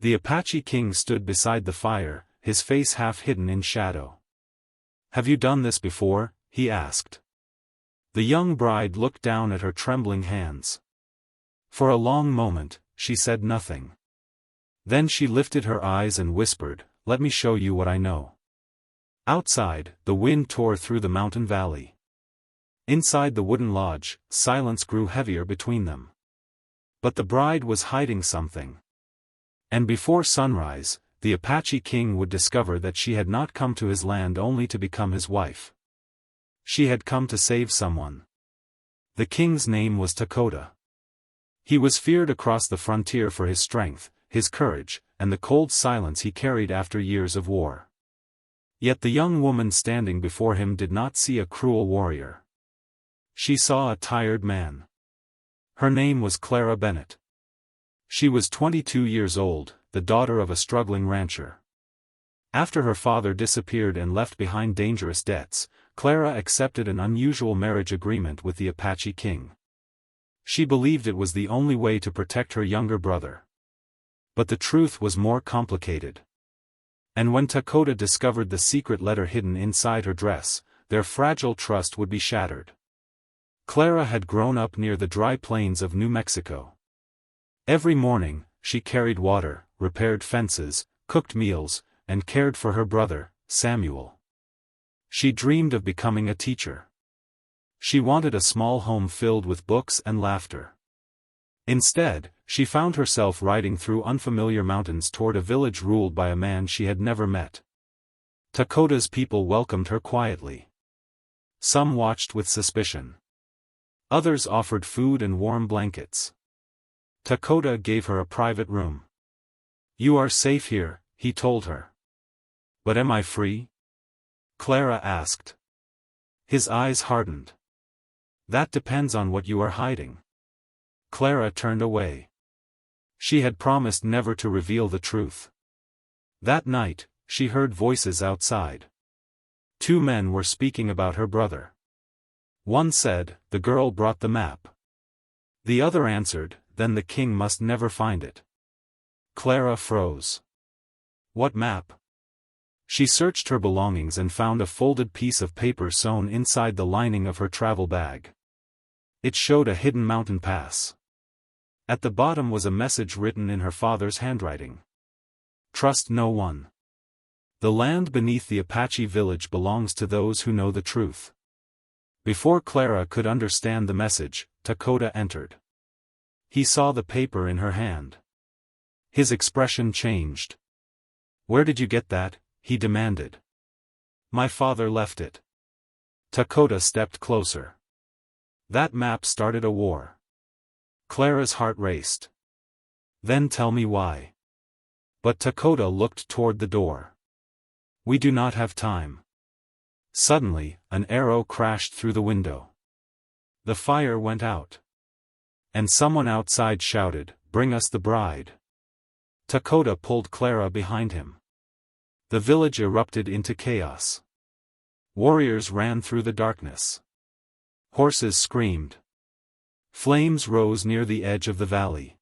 The Apache King stood beside the fire, his face half hidden in shadow. "Have you done this before?" he asked. The young bride looked down at her trembling hands. For a long moment, she said nothing. Then she lifted her eyes and whispered, "Let me show you what I know." Outside, the wind tore through the mountain valley. Inside the wooden lodge, silence grew heavier between them. But the bride was hiding something. And before sunrise, the Apache King would discover that she had not come to his land only to become his wife. She had come to save someone. The king's name was Dakota. He was feared across the frontier for his strength, his courage, and the cold silence he carried after years of war. Yet the young woman standing before him did not see a cruel warrior. She saw a tired man. Her name was Clara Bennett. She was 22 years old, the daughter of a struggling rancher. After her father disappeared and left behind dangerous debts, Clara accepted an unusual marriage agreement with the Apache King. She believed it was the only way to protect her younger brother. But the truth was more complicated. And when Dakota discovered the secret letter hidden inside her dress, their fragile trust would be shattered. Clara had grown up near the dry plains of New Mexico. Every morning, she carried water, repaired fences, cooked meals, and cared for her brother, Samuel. She dreamed of becoming a teacher. She wanted a small home filled with books and laughter. Instead, she found herself riding through unfamiliar mountains toward a village ruled by a man she had never met. Dakota's people welcomed her quietly. Some watched with suspicion. Others offered food and warm blankets. Dakota gave her a private room. "You are safe here," he told her. "But am I free?" Clara asked. His eyes hardened. "That depends on what you are hiding." Clara turned away. She had promised never to reveal the truth. That night, she heard voices outside. Two men were speaking about her brother. One said, "The girl brought the map." The other answered, "Then the king must never find it." Clara froze. What map? She searched her belongings and found a folded piece of paper sewn inside the lining of her travel bag. It showed a hidden mountain pass. At the bottom was a message written in her father's handwriting. "Trust no one. The land beneath the Apache village belongs to those who know the truth." Before Clara could understand the message, Dakota entered. He saw the paper in her hand. His expression changed. "Where did you get that?" he demanded. "My father left it." Dakota stepped closer. "That map started a war." Clara's heart raced. "Then tell me why." But Dakota looked toward the door. "We do not have time." Suddenly, an arrow crashed through the window. The fire went out. And someone outside shouted, "Bring us the bride." Dakota pulled Clara behind him. The village erupted into chaos. Warriors ran through the darkness. Horses screamed. Flames rose near the edge of the valley.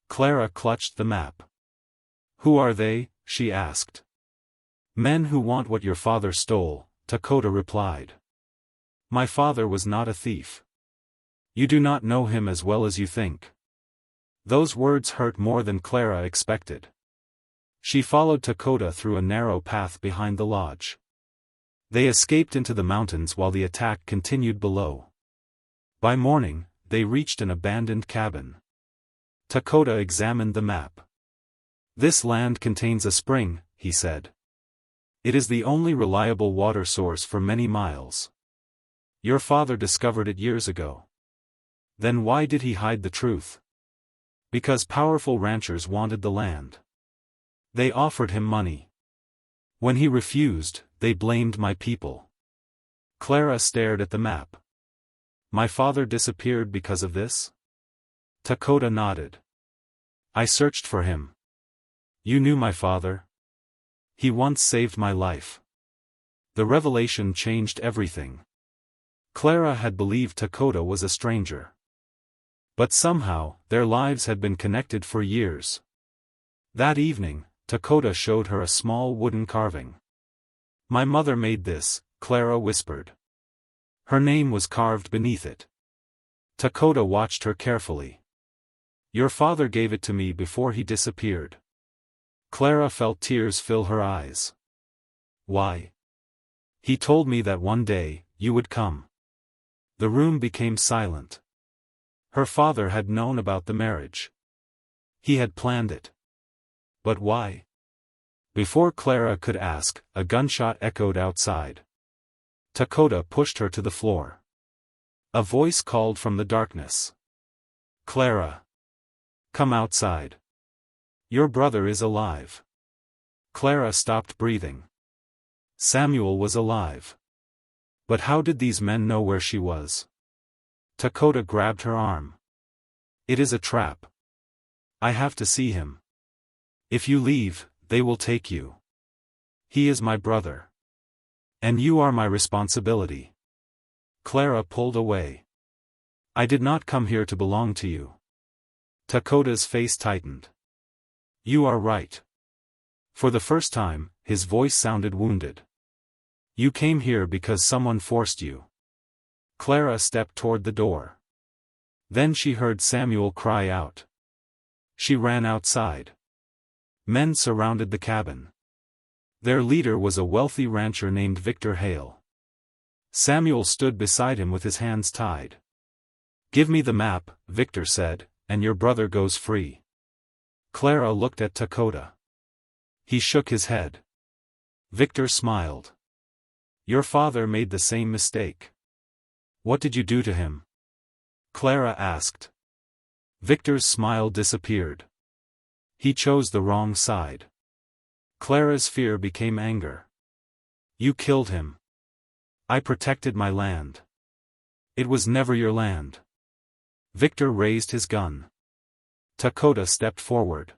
Clara clutched the map. "Who are they?" she asked. "Men who want what your father stole," Dakota replied. "My father was not a thief. You do not know him as well as you think." Those words hurt more than Clara expected. She followed Dakota through a narrow path behind the lodge. They escaped into the mountains while the attack continued below. By morning, they reached an abandoned cabin. Dakota examined the map. "This land contains a spring," he said. "It is the only reliable water source for many miles. Your father discovered it years ago." "Then why did he hide the truth?" "Because powerful ranchers wanted the land. They offered him money. When he refused, they blamed my people." Clara stared at the map. "My father disappeared because of this?" Dakota nodded. "I searched for him." "You knew my father?" "He once saved my life." The revelation changed everything. Clara had believed Dakota was a stranger. But somehow, their lives had been connected for years. That evening, Dakota showed her a small wooden carving. "My mother made this," Clara whispered. Her name was carved beneath it. Dakota watched her carefully. "Your father gave it to me before he disappeared." Clara felt tears fill her eyes. "Why?" "He told me that one day, you would come." The room became silent. Her father had known about the marriage. He had planned it. But why? Before Clara could ask, a gunshot echoed outside. Dakota pushed her to the floor. A voice called from the darkness. "Clara! Come outside. Your brother is alive." Clara stopped breathing. Samuel was alive. But how did these men know where she was? Dakota grabbed her arm. "It is a trap. I have to see him. If you leave, they will take you. He is my brother. And you are my responsibility." Clara pulled away. "I did not come here to belong to you." Dakota's face tightened. "You are right." For the first time, his voice sounded wounded. "You came here because someone forced you." Clara stepped toward the door. Then she heard Samuel cry out. She ran outside. Men surrounded the cabin. Their leader was a wealthy rancher named Victor Hale. Samuel stood beside him with his hands tied. "Give me the map," Victor said, "and your brother goes free." Clara looked at Dakota. He shook his head. Victor smiled. "Your father made the same mistake." "What did you do to him?" Clara asked. Victor's smile disappeared. "He chose the wrong side." Clara's fear became anger. "You killed him." "I protected my land." "It was never your land." Victor raised his gun. Dakota stepped forward.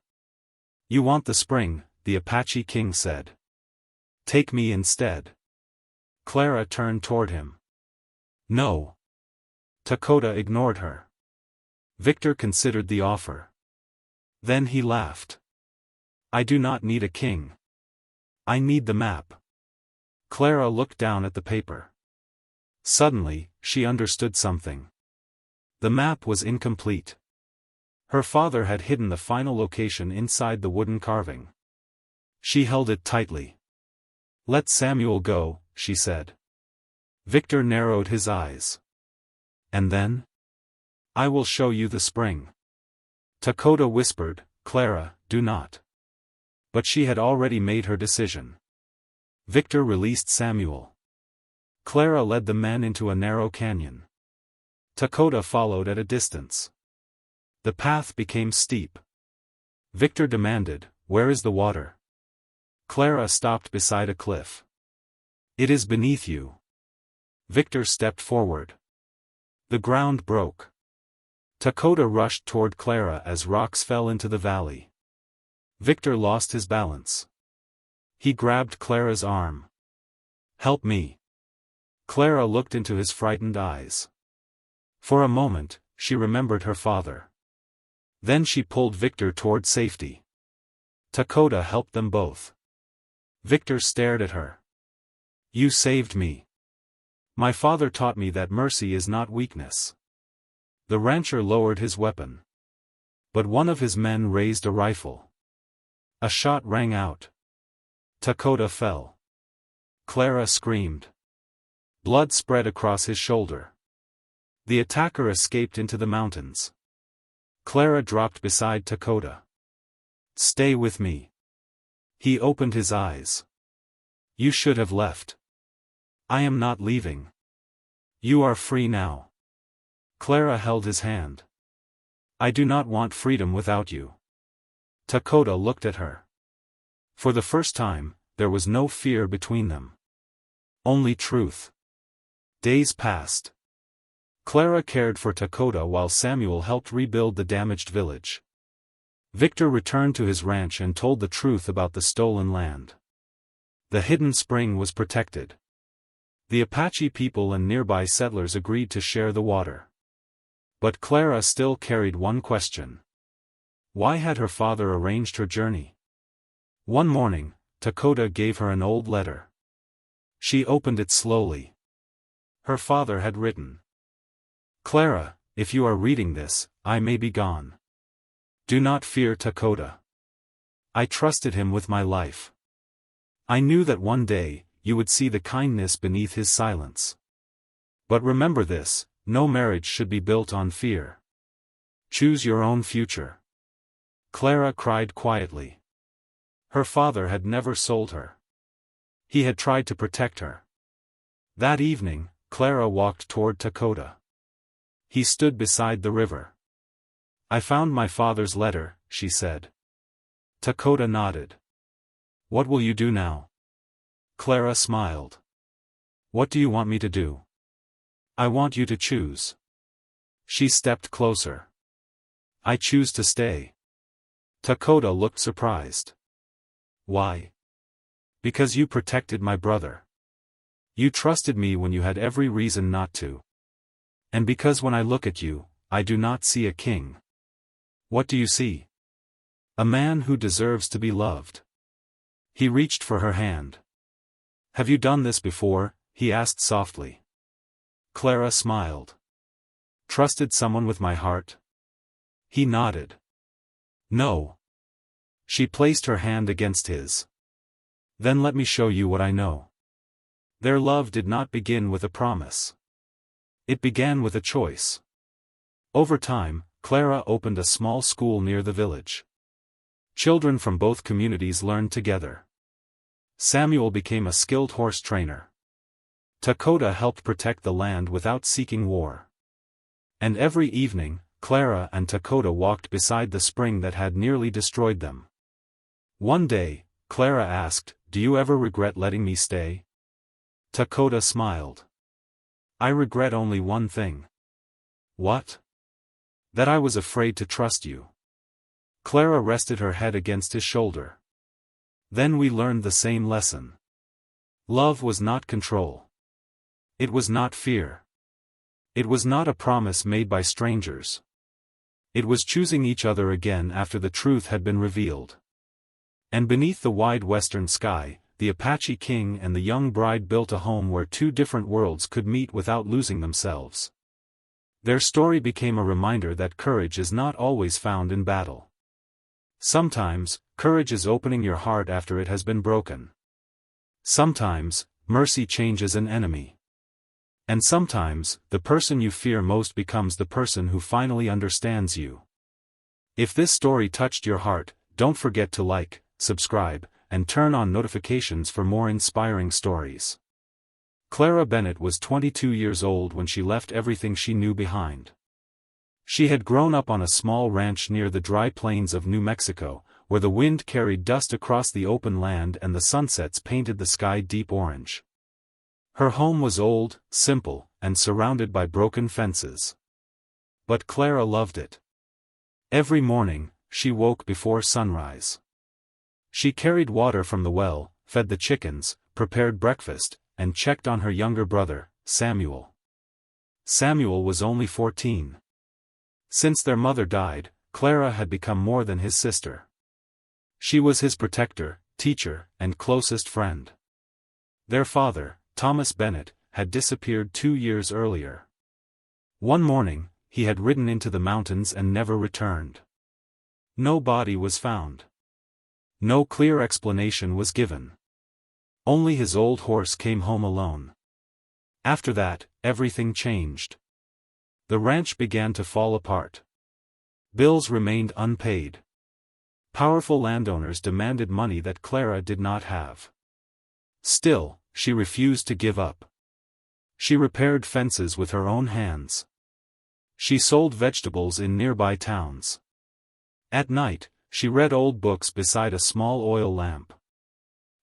"You want the spring," the Apache King said. "Take me instead." Clara turned toward him. "No." Dakota ignored her. Victor considered the offer. Then he laughed. "I do not need a king. I need the map." Clara looked down at the paper. Suddenly, she understood something. The map was incomplete. Her father had hidden the final location inside the wooden carving. She held it tightly. "Let Samuel go," she said. Victor narrowed his eyes. "And then?" "I will show you the spring." Dakota whispered, "Clara, do not." But she had already made her decision. Victor released Samuel. Clara led the men into a narrow canyon. Dakota followed at a distance. The path became steep. Victor demanded, "Where is the water?" Clara stopped beside a cliff. "It is beneath you." Victor stepped forward. The ground broke. Dakota rushed toward Clara as rocks fell into the valley. Victor lost his balance. He grabbed Clara's arm. "Help me." Clara looked into his frightened eyes. For a moment, she remembered her father. Then she pulled Victor toward safety. Dakota helped them both. Victor stared at her. "You saved me. My father taught me that mercy is not weakness." The rancher lowered his weapon. But one of his men raised a rifle. A shot rang out. Dakota fell. Clara screamed. Blood spread across his shoulder. The attacker escaped into the mountains. Clara dropped beside Dakota. "Stay with me." He opened his eyes. "You should have left." "I am not leaving. You are free now." Clara held his hand. "I do not want freedom without you." Dakota looked at her. For the first time, there was no fear between them. Only truth. Days passed. Clara cared for Dakota while Samuel helped rebuild the damaged village. Victor returned to his ranch and told the truth about the stolen land. The hidden spring was protected. The Apache people and nearby settlers agreed to share the water. But Clara still carried one question. Why had her father arranged her journey? One morning, Dakota gave her an old letter. She opened it slowly. Her father had written, "Clara, if you are reading this, I may be gone. Do not fear Dakota. I trusted him with my life. I knew that one day, you would see the kindness beneath his silence. But remember this, no marriage should be built on fear. Choose your own future." Clara cried quietly. Her father had never sold her. He had tried to protect her. That evening, Clara walked toward Dakota. He stood beside the river. "I found my father's letter," she said. Dakota nodded. "What will you do now?" Clara smiled. "What do you want me to do?" "I want you to choose." She stepped closer. "I choose to stay." Dakota looked surprised. "Why?" "Because you protected my brother. You trusted me when you had every reason not to. And because when I look at you, I do not see a king. What do you see?" "A man who deserves to be loved." He reached for her hand. "Have you done this before?" he asked softly. Clara smiled. "Trusted someone with my heart?" He nodded. "No." She placed her hand against his. "Then let me show you what I know." Their love did not begin with a promise. It began with a choice. Over time, Clara opened a small school near the village. Children from both communities learned together. Samuel became a skilled horse trainer. Dakota helped protect the land without seeking war. And every evening, Clara and Dakota walked beside the spring that had nearly destroyed them. One day, Clara asked, "Do you ever regret letting me stay?" Dakota smiled. "I regret only one thing." "What?" "That I was afraid to trust you." Clara rested her head against his shoulder. "Then we learned the same lesson. Love was not control. It was not fear. It was not a promise made by strangers. It was choosing each other again after the truth had been revealed." And beneath the wide western sky, the Apache King and the young bride built a home where two different worlds could meet without losing themselves. Their story became a reminder that courage is not always found in battle. Sometimes, courage is opening your heart after it has been broken. Sometimes, mercy changes an enemy. And sometimes, the person you fear most becomes the person who finally understands you. If this story touched your heart, don't forget to like, subscribe, and turn on notifications for more inspiring stories. Clara Bennett was 22 years old when she left everything she knew behind. She had grown up on a small ranch near the dry plains of New Mexico, where the wind carried dust across the open land and the sunsets painted the sky deep orange. Her home was old, simple, and surrounded by broken fences. But Clara loved it. Every morning, she woke before sunrise. She carried water from the well, fed the chickens, prepared breakfast, and checked on her younger brother, Samuel. Samuel was only 14. Since their mother died, Clara had become more than his sister. She was his protector, teacher, and closest friend. Their father, Thomas Bennett, had disappeared 2 years earlier. One morning, he had ridden into the mountains and never returned. No body was found. No clear explanation was given. Only his old horse came home alone. After that, everything changed. The ranch began to fall apart. Bills remained unpaid. Powerful landowners demanded money that Clara did not have. Still, she refused to give up. She repaired fences with her own hands. She sold vegetables in nearby towns. At night, she read old books beside a small oil lamp.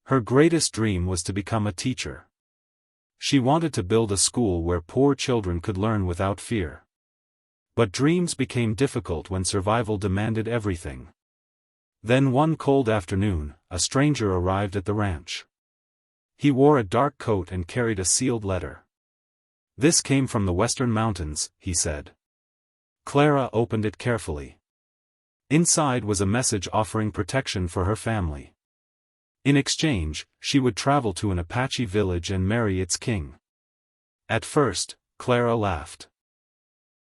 Her greatest dream was to become a teacher. She wanted to build a school where poor children could learn without fear. But dreams became difficult when survival demanded everything. Then one cold afternoon, a stranger arrived at the ranch. He wore a dark coat and carried a sealed letter. "This came from the western mountains," he said. Clara opened it carefully. Inside was a message offering protection for her family. In exchange, she would travel to an Apache village and marry its king. At first, Clara laughed.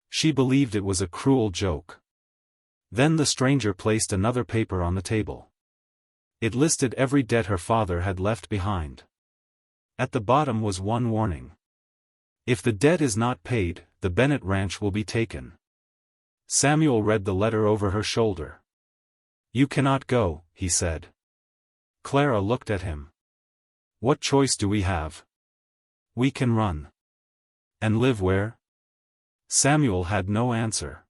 She believed it was a cruel joke. Then the stranger placed another paper on the table. It listed every debt her father had left behind. At the bottom was one warning. If the debt is not paid, the Bennett ranch will be taken. Samuel read the letter over her shoulder. You cannot go, he said. Clara looked at him. What choice do we have? We can run. And live where? Samuel had no answer.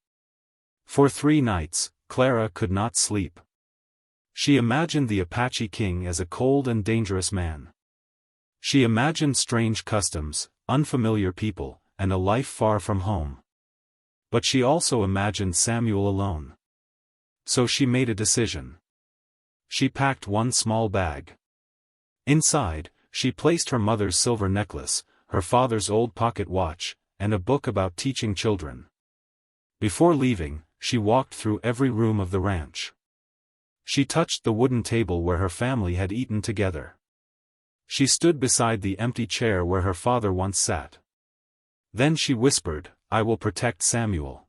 For 3 nights, Clara could not sleep. She imagined the Apache King as a cold and dangerous man. She imagined strange customs, unfamiliar people, and a life far from home. But she also imagined Samuel alone. So she made a decision. She packed one small bag. Inside, she placed her mother's silver necklace, her father's old pocket watch, and a book about teaching children. Before leaving, she walked through every room of the ranch. She touched the wooden table where her family had eaten together. She stood beside the empty chair where her father once sat. Then she whispered, I will protect Samuel.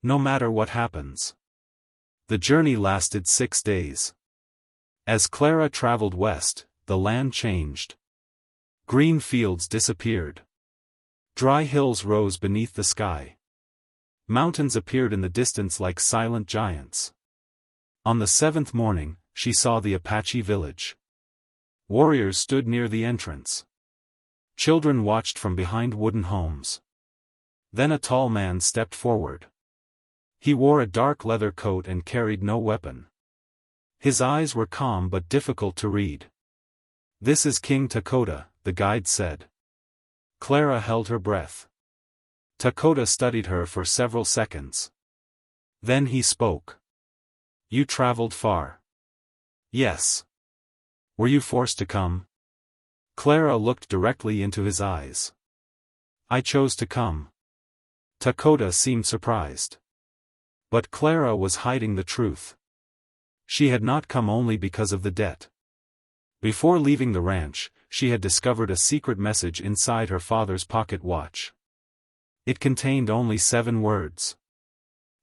No matter what happens. The journey lasted 6 days. As Clara traveled west, the land changed. Green fields disappeared. Dry hills rose beneath the sky. Mountains appeared in the distance like silent giants. On the 7th morning, she saw the Apache village. Warriors stood near the entrance. Children watched from behind wooden homes. Then a tall man stepped forward. He wore a dark leather coat and carried no weapon. His eyes were calm but difficult to read. This is King Dakota, the guide said. Clara held her breath. Dakota studied her for several seconds. Then he spoke. You traveled far. Yes. Were you forced to come? Clara looked directly into his eyes. I chose to come. Dakota seemed surprised. But Clara was hiding the truth. She had not come only because of the debt. Before leaving the ranch, she had discovered a secret message inside her father's pocket watch. It contained only 7 words.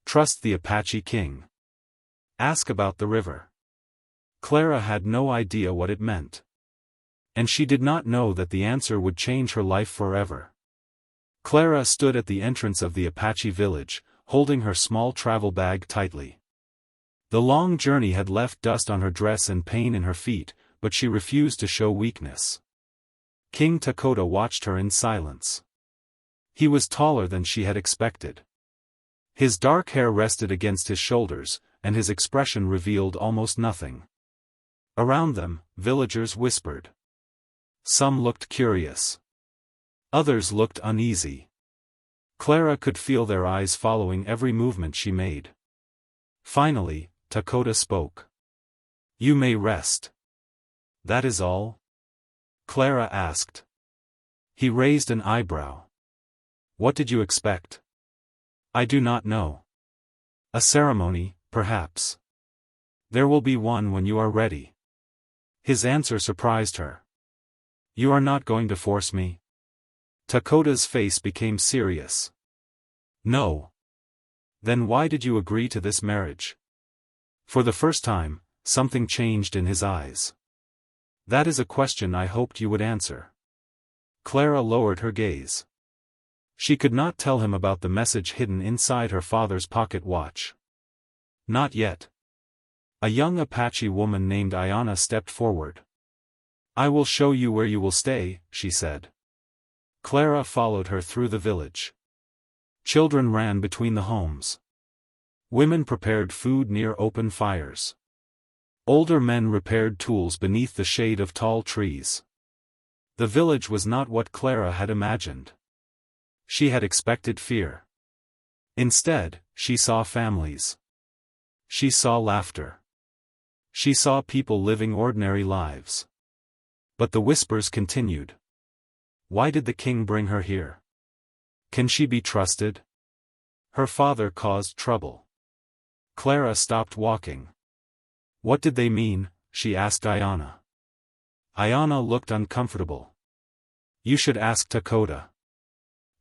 Trust the Apache King. Ask about the river. Clara had no idea what it meant. And she did not know that the answer would change her life forever. Clara stood at the entrance of the Apache village, holding her small travel bag tightly. The long journey had left dust on her dress and pain in her feet, but she refused to show weakness. King Dakota watched her in silence. He was taller than she had expected. His dark hair rested against his shoulders, and his expression revealed almost nothing. Around them, villagers whispered. Some looked curious. Others looked uneasy. Clara could feel their eyes following every movement she made. Finally, Dakota spoke. You may rest. That is all? Clara asked. He raised an eyebrow. What did you expect? I do not know. A ceremony, perhaps. There will be one when you are ready. His answer surprised her. You are not going to force me? Dakota's face became serious. No. Then why did you agree to this marriage? For the first time, something changed in his eyes. That is a question I hoped you would answer. Clara lowered her gaze. She could not tell him about the message hidden inside her father's pocket watch. Not yet. A young Apache woman named Ayanna stepped forward. I will show you where you will stay, she said. Clara followed her through the village. Children ran between the homes. Women prepared food near open fires. Older men repaired tools beneath the shade of tall trees. The village was not what Clara had imagined. She had expected fear. Instead, she saw families. She saw laughter. She saw people living ordinary lives. But the whispers continued. Why did the king bring her here? Can she be trusted? Her father caused trouble. Clara stopped walking. What did they mean? She asked Ayanna. Ayanna looked uncomfortable. You should ask Dakota.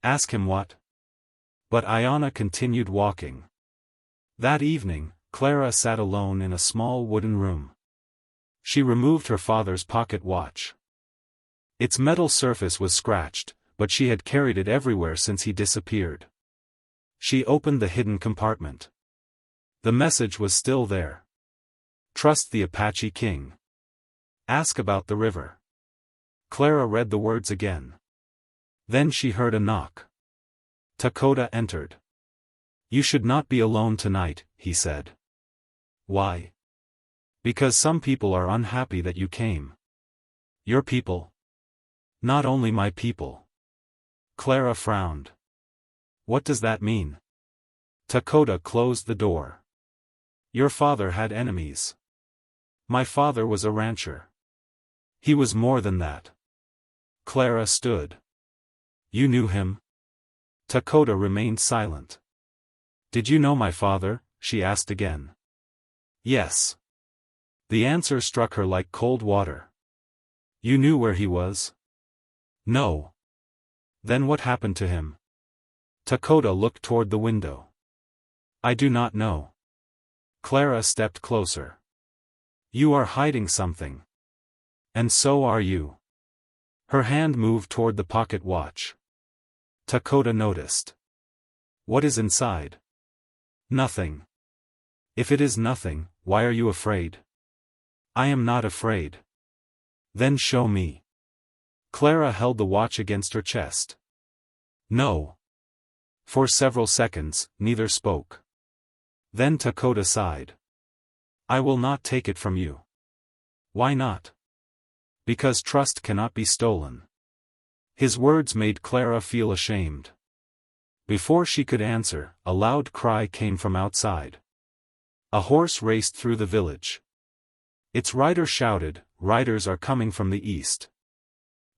Ask him what? But Ayanna continued walking. That evening, Clara sat alone in a small wooden room. She removed her father's pocket watch. Its metal surface was scratched, but she had carried it everywhere since he disappeared. She opened the hidden compartment. The message was still there. Trust the Apache King. Ask about the river. Clara read the words again. Then she heard a knock. Dakota entered. You should not be alone tonight, he said. Why? Because some people are unhappy that you came. Your people? Not only my people. Clara frowned. What does that mean? Dakota closed the door. Your father had enemies. My father was a rancher. He was more than that. Clara stood. You knew him? Dakota remained silent. Did you know my father? She asked again. Yes. The answer struck her like cold water. You knew where he was? No. Then what happened to him? Dakota looked toward the window. I do not know. Clara stepped closer. You are hiding something. And so are you. Her hand moved toward the pocket watch. Dakota noticed. What is inside? Nothing. If it is nothing, why are you afraid? I am not afraid. Then show me. Clara held the watch against her chest. No. For several seconds, neither spoke. Then Dakota sighed. I will not take it from you. Why not? Because trust cannot be stolen. His words made Clara feel ashamed. Before she could answer, a loud cry came from outside. A horse raced through the village. Its rider shouted, "Riders are coming from the east."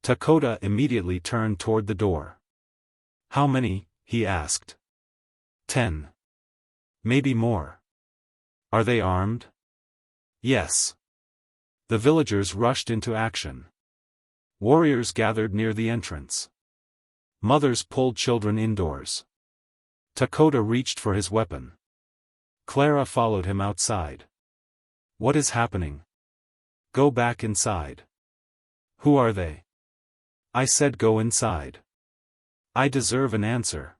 Dakota immediately turned toward the door. How many? He asked. 10. Maybe more. Are they armed? Yes. The villagers rushed into action. Warriors gathered near the entrance. Mothers pulled children indoors. Dakota reached for his weapon. Clara followed him outside. What is happening? Go back inside. Who are they? I said go inside. I deserve an answer.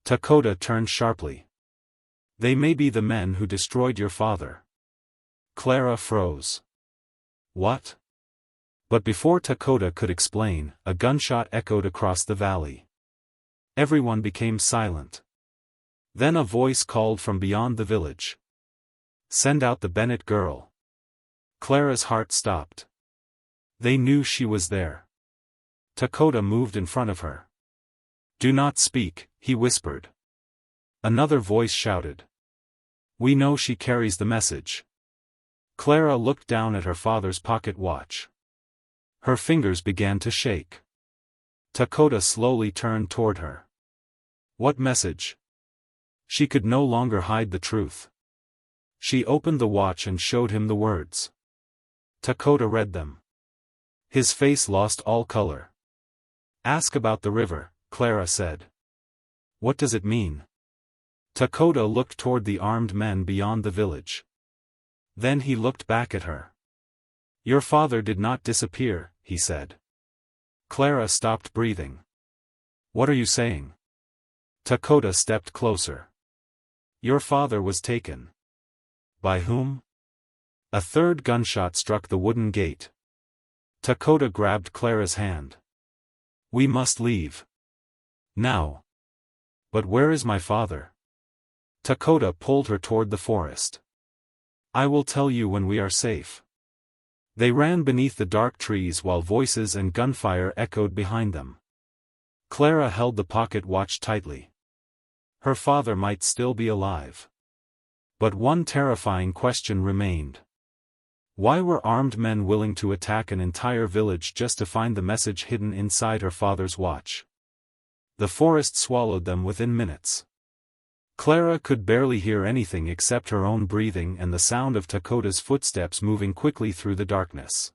Dakota turned sharply. They may be the men who destroyed your father. Clara froze. What? But before Dakota could explain, a gunshot echoed across the valley. Everyone became silent. Then a voice called from beyond the village. Send out the Bennett girl. Clara's heart stopped. They knew she was there. Dakota moved in front of her. Do not speak, he whispered. Another voice shouted. We know she carries the message. Clara looked down at her father's pocket watch. Her fingers began to shake. Dakota slowly turned toward her. What message? She could no longer hide the truth. She opened the watch and showed him the words. Dakota read them. His face lost all color. Ask about the river, Clara said. What does it mean? Dakota looked toward the armed men beyond the village. Then he looked back at her. Your father did not disappear, he said. Clara stopped breathing. What are you saying? Dakota stepped closer. Your father was taken. By whom? A third gunshot struck the wooden gate. Dakota grabbed Clara's hand. We must leave. Now. But where is my father? Dakota pulled her toward the forest. I will tell you when we are safe. They ran beneath the dark trees while voices and gunfire echoed behind them. Clara held the pocket watch tightly. Her father might still be alive. But one terrifying question remained. Why were armed men willing to attack an entire village just to find the message hidden inside her father's watch? The forest swallowed them within minutes. Clara could barely hear anything except her own breathing and the sound of Dakota's footsteps moving quickly through the darkness.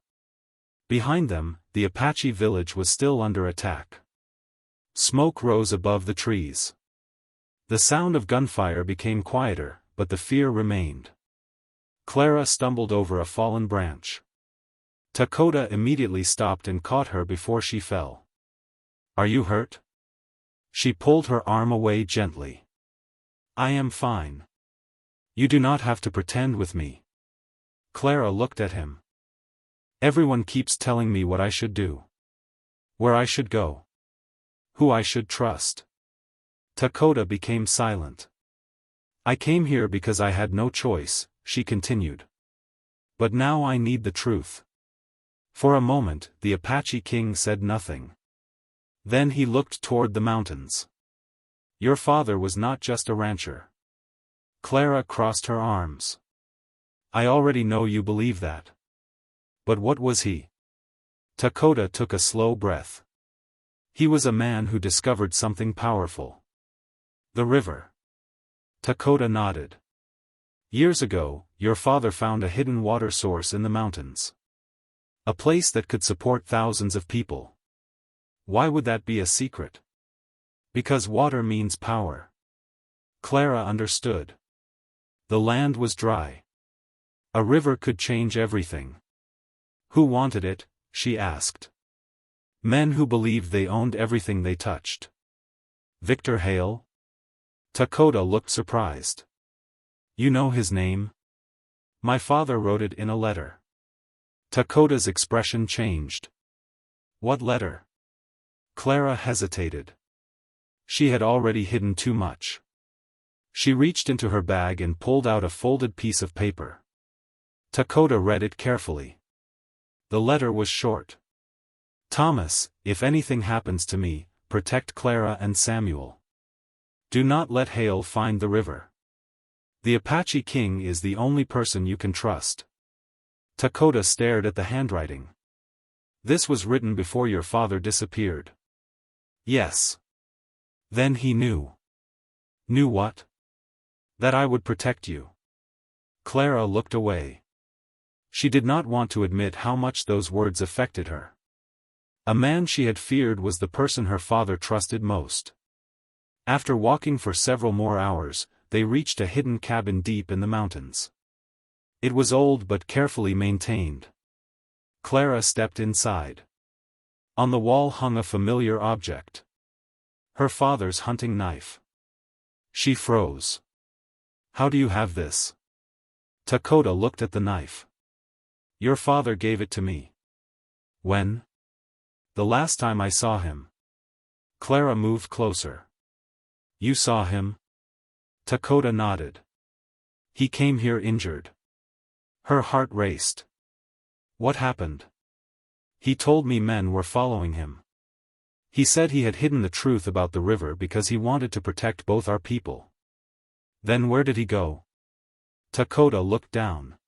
Behind them, the Apache village was still under attack. Smoke rose above the trees. The sound of gunfire became quieter, but the fear remained. Clara stumbled over a fallen branch. Dakota immediately stopped and caught her before she fell. "Are you hurt?" She pulled her arm away gently. "I am fine. You do not have to pretend with me." Clara looked at him. "Everyone keeps telling me what I should do. Where I should go. Who I should trust." Dakota became silent. "I came here because I had no choice," she continued. "But now I need the truth." For a moment, the Apache King said nothing. Then he looked toward the mountains. "Your father was not just a rancher." Clara crossed her arms. "I already know you believe that. But what was he?" Dakota took a slow breath. "He was a man who discovered something powerful. The river." Dakota nodded. "Years ago, your father found a hidden water source in the mountains. A place that could support thousands of people. Why would that be a secret? Because water means power." Clara understood. The land was dry. A river could change everything. Who wanted it? She asked. Men who believed they owned everything they touched. Victor Hale? Dakota looked surprised. "You know his name?" "My father wrote it in a letter." Dakota's expression changed. "What letter?" Clara hesitated. She had already hidden too much. She reached into her bag and pulled out a folded piece of paper. Dakota read it carefully. The letter was short. "Thomas, if anything happens to me, protect Clara and Samuel. Do not let Hale find the river. The Apache King is the only person you can trust." Dakota stared at the handwriting. "This was written before your father disappeared." "Yes." "Then he knew." "Knew what?" "That I would protect you." Clara looked away. She did not want to admit how much those words affected her. A man she had feared was the person her father trusted most. After walking for several more hours, they reached a hidden cabin deep in the mountains. It was old but carefully maintained. Clara stepped inside. On the wall hung a familiar object. Her father's hunting knife. She froze. "How do you have this?" Dakota looked at the knife. "Your father gave it to me." "When?" "The last time I saw him." Clara moved closer. "You saw him?" Dakota nodded. "He came here injured." Her heart raced. "What happened?" "He told me men were following him. He said he had hidden the truth about the river because he wanted to protect both our people." "Then where did he go?" Dakota looked down.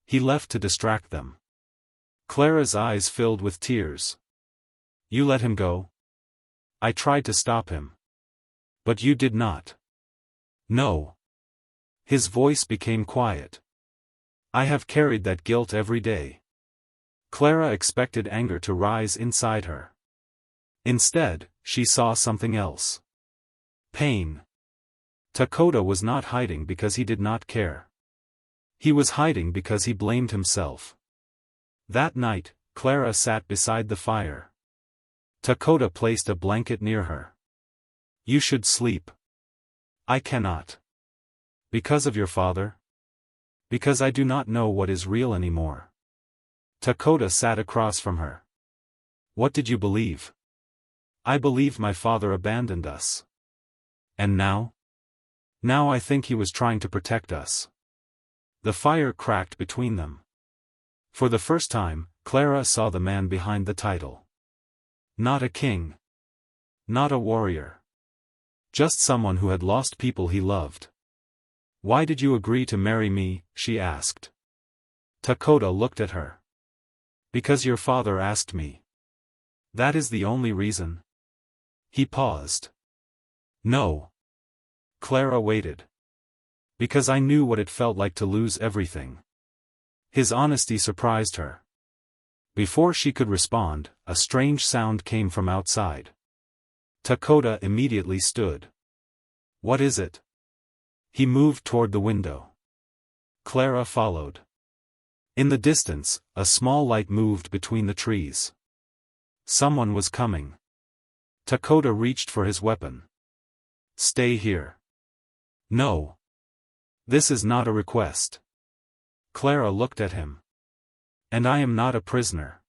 "He left to distract them." Clara's eyes filled with tears. "You let him go?" "I tried to stop him." "But you did not." "No." His voice became quiet. "I have carried that guilt every day." Clara expected anger to rise inside her. Instead, she saw something else. Pain. Dakota was not hiding because he did not care. He was hiding because he blamed himself. That night, Clara sat beside the fire. Dakota placed a blanket near her. "You should sleep." "I cannot." "Because of your father?" "Because I do not know what is real anymore." Dakota sat across from her. "What did you believe?" "I believed my father abandoned us." "And now?" "Now I think he was trying to protect us." The fire cracked between them. For the first time, Clara saw the man behind the title. Not a king. Not a warrior. Just someone who had lost people he loved. "Why did you agree to marry me?" she asked. Dakota looked at her. "Because your father asked me." "That is the only reason?" He paused. "No." Clara waited. Because I knew what it felt like to lose everything. His honesty surprised her. Before she could respond, a strange sound came from outside. Dakota immediately stood. What is it? He moved toward the window. Clara followed. In the distance, a small light moved between the trees. Someone was coming. Dakota reached for his weapon. Stay here. No. This is not a request. Clara looked at him. And I am not a prisoner.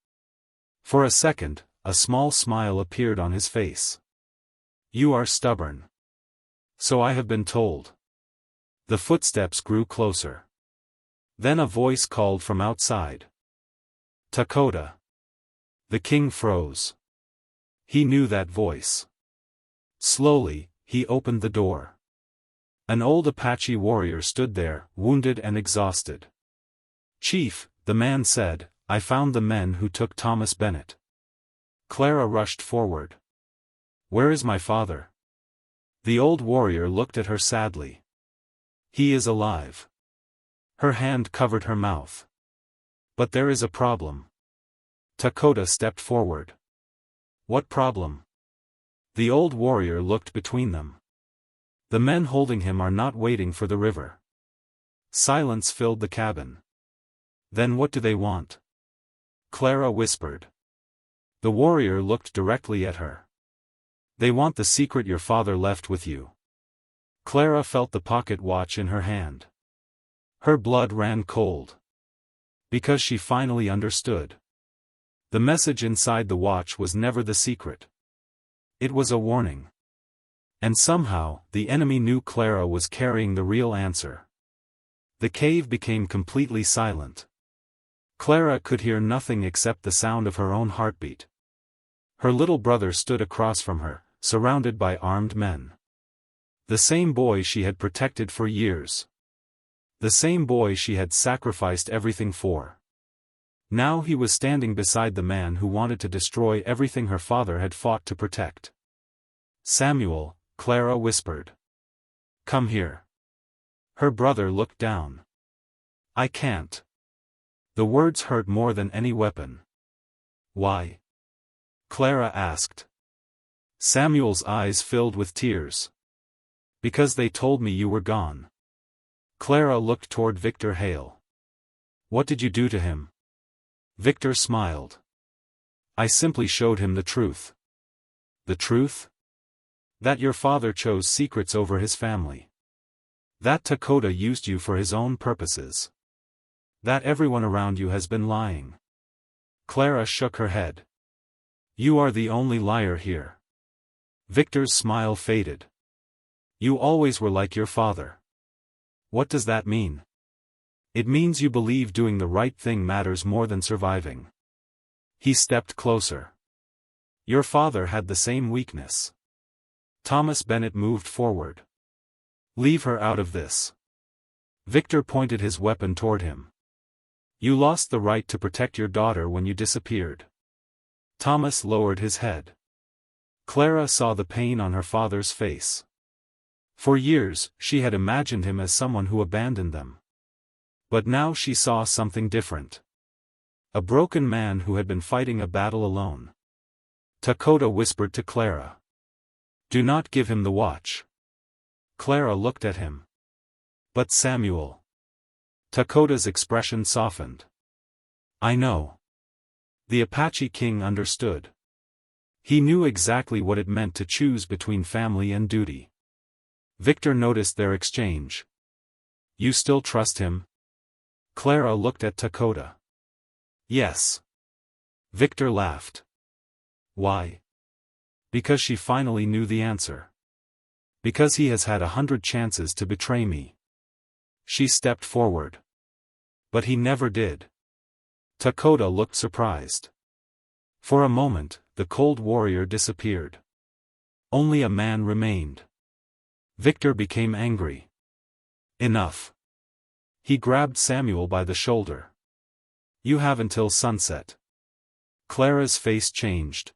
For a second, a small smile appeared on his face. You are stubborn. So I have been told. The footsteps grew closer. Then a voice called from outside. Dakota. The king froze. He knew that voice. Slowly, he opened the door. An old Apache warrior stood there, wounded and exhausted. Chief, the man said, I found the men who took Thomas Bennett. Clara rushed forward. Where is my father? The old warrior looked at her sadly. He is alive. Her hand covered her mouth. But there is a problem. Dakota stepped forward. What problem? The old warrior looked between them. The men holding him are not waiting for the river. Silence filled the cabin. Then what do they want? Clara whispered. The warrior looked directly at her. They want the secret your father left with you. Clara felt the pocket watch in her hand. Her blood ran cold. Because she finally understood. The message inside the watch was never the secret. It was a warning. And somehow, the enemy knew Clara was carrying the real answer. The cave became completely silent. Clara could hear nothing except the sound of her own heartbeat. Her little brother stood across from her, surrounded by armed men. The same boy she had protected for years. The same boy she had sacrificed everything for. Now he was standing beside the man who wanted to destroy everything her father had fought to protect. Samuel, Clara whispered. Come here. Her brother looked down. I can't. The words hurt more than any weapon. Why? Clara asked. Samuel's eyes filled with tears. Because they told me you were gone. Clara looked toward Victor Hale. What did you do to him? Victor smiled. I simply showed him the truth. The truth? That your father chose secrets over his family. That Dakota used you for his own purposes. That everyone around you has been lying. Clara shook her head. You are the only liar here. Victor's smile faded. You always were like your father. What does that mean? It means you believe doing the right thing matters more than surviving. He stepped closer. Your father had the same weakness. Thomas Bennett moved forward. Leave her out of this. Victor pointed his weapon toward him. You lost the right to protect your daughter when you disappeared. Thomas lowered his head. Clara saw the pain on her father's face. For years, she had imagined him as someone who abandoned them. But now she saw something different. A broken man who had been fighting a battle alone. Dakota whispered to Clara. Do not give him the watch. Clara looked at him. But Samuel. Dakota's expression softened. I know. The Apache King understood. He knew exactly what it meant to choose between family and duty. Victor noticed their exchange. You still trust him? Clara looked at Dakota. Yes. Victor laughed. Why? Because she finally knew the answer. Because he has had 100 chances to betray me. She stepped forward. But he never did. Dakota looked surprised. For a moment, the cold warrior disappeared. Only a man remained. Victor became angry. Enough. He grabbed Samuel by the shoulder. You have until sunset. Clara's face changed.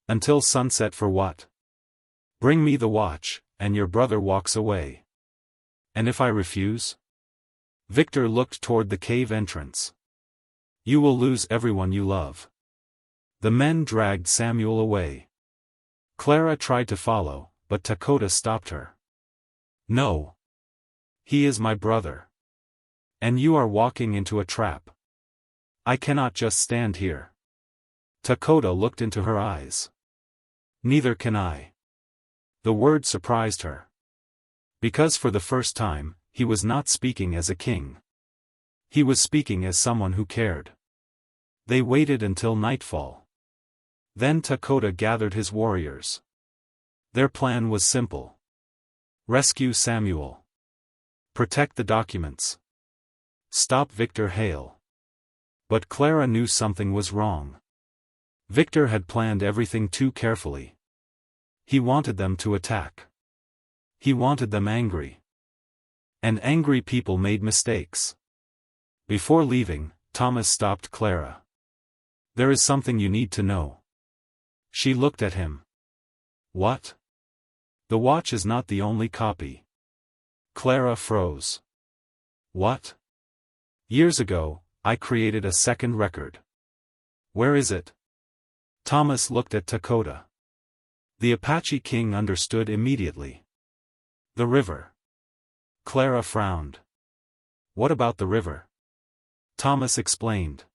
Until sunset for what? Bring me the watch, and your brother walks away. And if I refuse? Victor looked toward the cave entrance. You will lose everyone you love. The men dragged Samuel away. Clara tried to follow, but Dakota stopped her. No. He is my brother. And you are walking into a trap. I cannot just stand here. Dakota looked into her eyes. Neither can I. The word surprised her. Because for the first time, he was not speaking as a king. He was speaking as someone who cared. They waited until nightfall. Then Dakota gathered his warriors. Their plan was simple. Rescue Samuel. Protect the documents. Stop Victor Hale. But Clara knew something was wrong. Victor had planned everything too carefully. He wanted them to attack. He wanted them angry. And angry people made mistakes. Before leaving, Thomas stopped Clara. There is something you need to know. She looked at him. What? The watch is not the only copy. Clara froze. What? Years ago, I created a second record. Where is it? Thomas looked at Dakota. The Apache King understood immediately. The river. Clara frowned. What about the river? Thomas explained.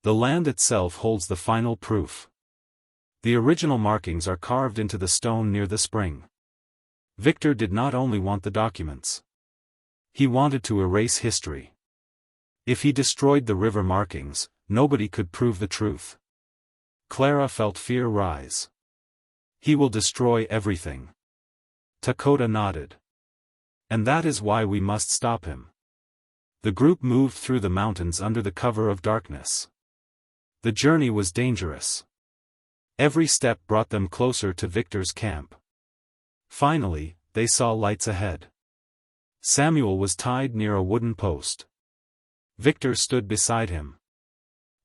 The land itself holds the final proof. The original markings are carved into the stone near the spring. Victor did not only want the documents. He wanted to erase history. If he destroyed the river markings, nobody could prove the truth. Clara felt fear rise. He will destroy everything. Dakota nodded. And that is why we must stop him. The group moved through the mountains under the cover of darkness. The journey was dangerous. Every step brought them closer to Victor's camp. Finally, they saw lights ahead. Samuel was tied near a wooden post. Victor stood beside him.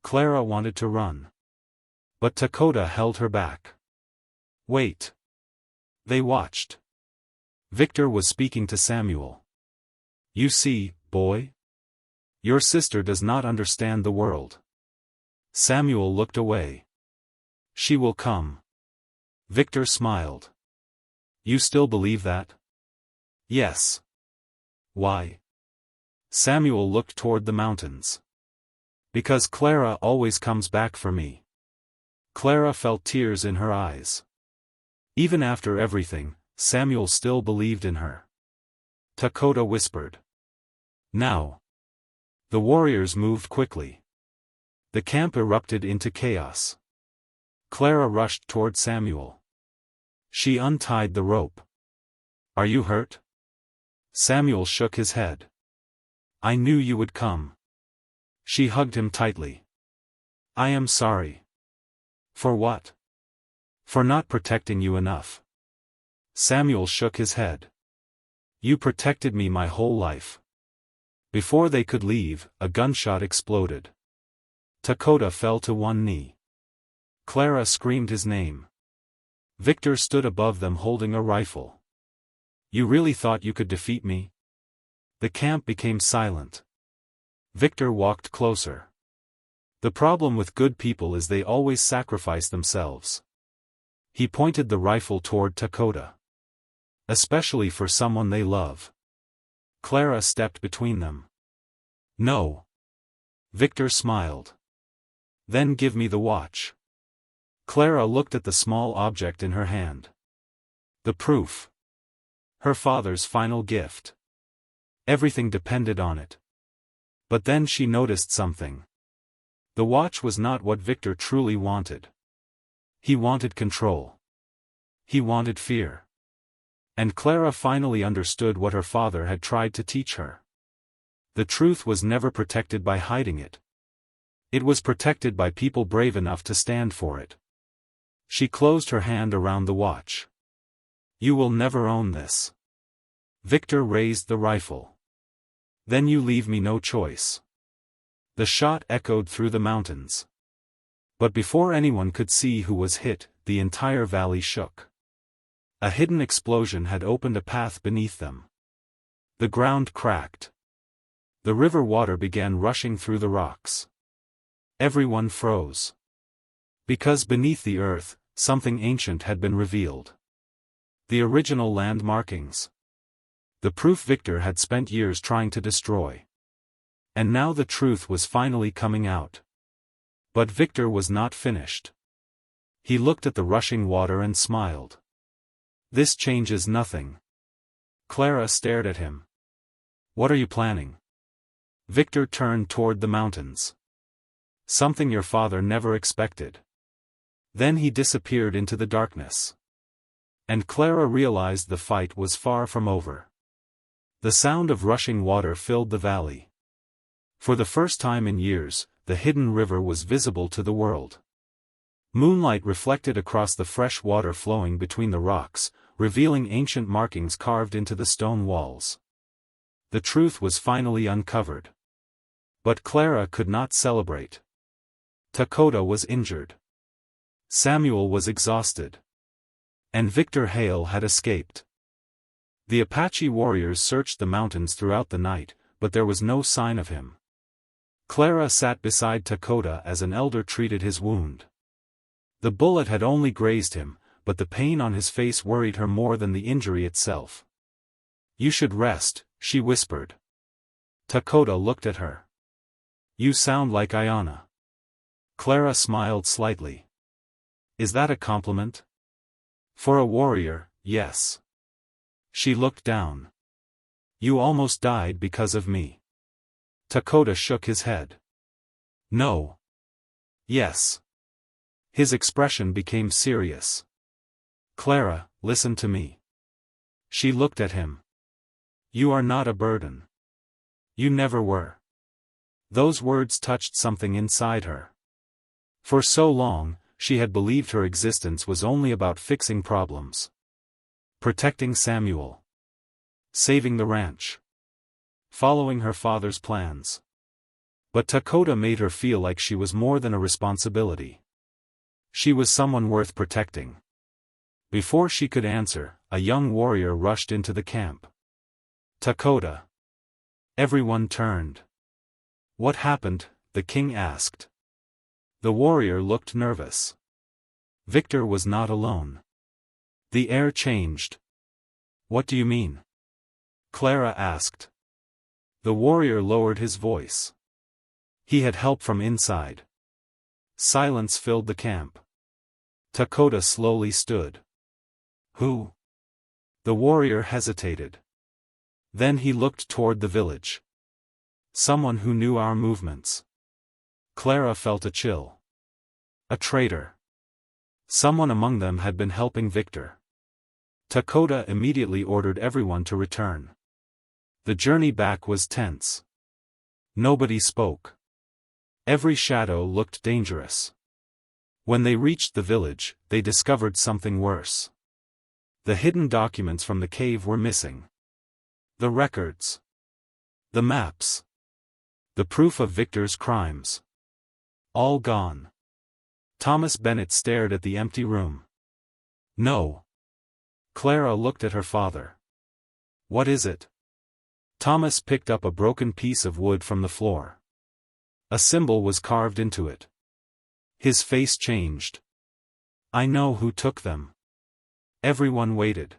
Clara wanted to run. But Dakota held her back. Wait. They watched. Victor was speaking to Samuel. You see, boy? Your sister does not understand the world. Samuel looked away. She will come. Victor smiled. You still believe that? Yes. Why? Samuel looked toward the mountains. Because Clara always comes back for me. Clara felt tears in her eyes. Even after everything, Samuel still believed in her. Dakota whispered. Now. The warriors moved quickly. The camp erupted into chaos. Clara rushed toward Samuel. She untied the rope. Are you hurt? Samuel shook his head. I knew you would come. She hugged him tightly. I am sorry. For what? For not protecting you enough. Samuel shook his head. You protected me my whole life. Before they could leave, a gunshot exploded. Dakota fell to one knee. Clara screamed his name. Victor stood above them holding a rifle. You really thought you could defeat me? The camp became silent. Victor walked closer. The problem with good people is they always sacrifice themselves. He pointed the rifle toward Dakota. Especially for someone they love. Clara stepped between them. No. Victor smiled. Then give me the watch. Clara looked at the small object in her hand. The proof. Her father's final gift. Everything depended on it. But then she noticed something. The watch was not what Victor truly wanted. He wanted control. He wanted fear. And Clara finally understood what her father had tried to teach her. The truth was never protected by hiding it. It was protected by people brave enough to stand for it. She closed her hand around the watch. You will never own this. Victor raised the rifle. Then you leave me no choice. The shot echoed through the mountains. But before anyone could see who was hit, the entire valley shook. A hidden explosion had opened a path beneath them. The ground cracked. The river water began rushing through the rocks. Everyone froze. Because beneath the earth, something ancient had been revealed. The original land markings. The proof Victor had spent years trying to destroy. And now the truth was finally coming out. But Victor was not finished. He looked at the rushing water and smiled. This changes nothing. Clara stared at him. What are you planning? Victor turned toward the mountains. Something your father never expected. Then he disappeared into the darkness. And Clara realized the fight was far from over. The sound of rushing water filled the valley. For the first time in years, the hidden river was visible to the world. Moonlight reflected across the fresh water flowing between the rocks, revealing ancient markings carved into the stone walls. The truth was finally uncovered. But Clara could not celebrate. Dakota was injured. Samuel was exhausted. And Victor Hale had escaped. The Apache warriors searched the mountains throughout the night, but there was no sign of him. Clara sat beside Dakota as an elder treated his wound. The bullet had only grazed him, but the pain on his face worried her more than the injury itself. You should rest, she whispered. Dakota looked at her. You sound like Ayanna. Clara smiled slightly. Is that a compliment? For a warrior, yes. She looked down. You almost died because of me. Dakota shook his head. No. Yes. His expression became serious. Clara, listen to me. She looked at him. You are not a burden. You never were. Those words touched something inside her. For so long, she had believed her existence was only about fixing problems. Protecting Samuel. Saving the ranch. Following her father's plans. But Dakota made her feel like she was more than a responsibility. She was someone worth protecting. Before she could answer, a young warrior rushed into the camp. Dakota. Everyone turned. What happened? The king asked. The warrior looked nervous. Victor was not alone. The air changed. What do you mean? Clara asked. The warrior lowered his voice. He had help from inside. Silence filled the camp. Dakota slowly stood. Who? The warrior hesitated. Then he looked toward the village. Someone who knew our movements. Clara felt a chill. A traitor. Someone among them had been helping Victor. Dakota immediately ordered everyone to return. The journey back was tense. Nobody spoke. Every shadow looked dangerous. When they reached the village, they discovered something worse. The hidden documents from the cave were missing. The records. The maps. The proof of Victor's crimes. All gone. Thomas Bennett stared at the empty room. No. Clara looked at her father. What is it? Thomas picked up a broken piece of wood from the floor. A symbol was carved into it. His face changed. I know who took them. Everyone waited.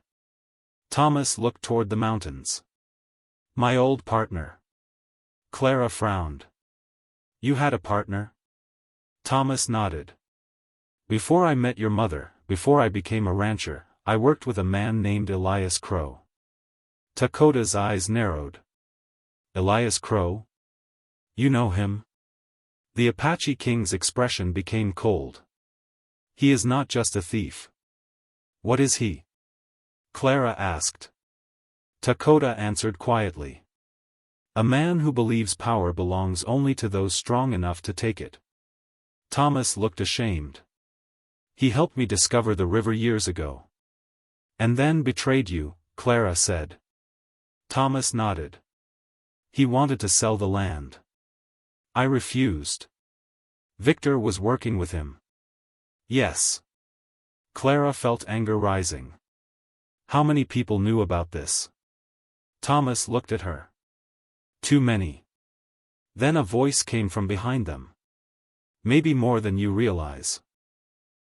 Thomas looked toward the mountains. My old partner. Clara frowned. You had a partner? Thomas nodded. Before I met your mother, before I became a rancher, I worked with a man named Elias Crow. Dakota's eyes narrowed. Elias Crow? You know him? The Apache King's expression became cold. He is not just a thief. What is he? Clara asked. Dakota answered quietly. A man who believes power belongs only to those strong enough to take it. Thomas looked ashamed. He helped me discover the river years ago. And then betrayed you, Clara said. Thomas nodded. He wanted to sell the land. I refused. Victor was working with him. Yes. Clara felt anger rising. How many people knew about this? Thomas looked at her. Too many. Then a voice came from behind them. Maybe more than you realize.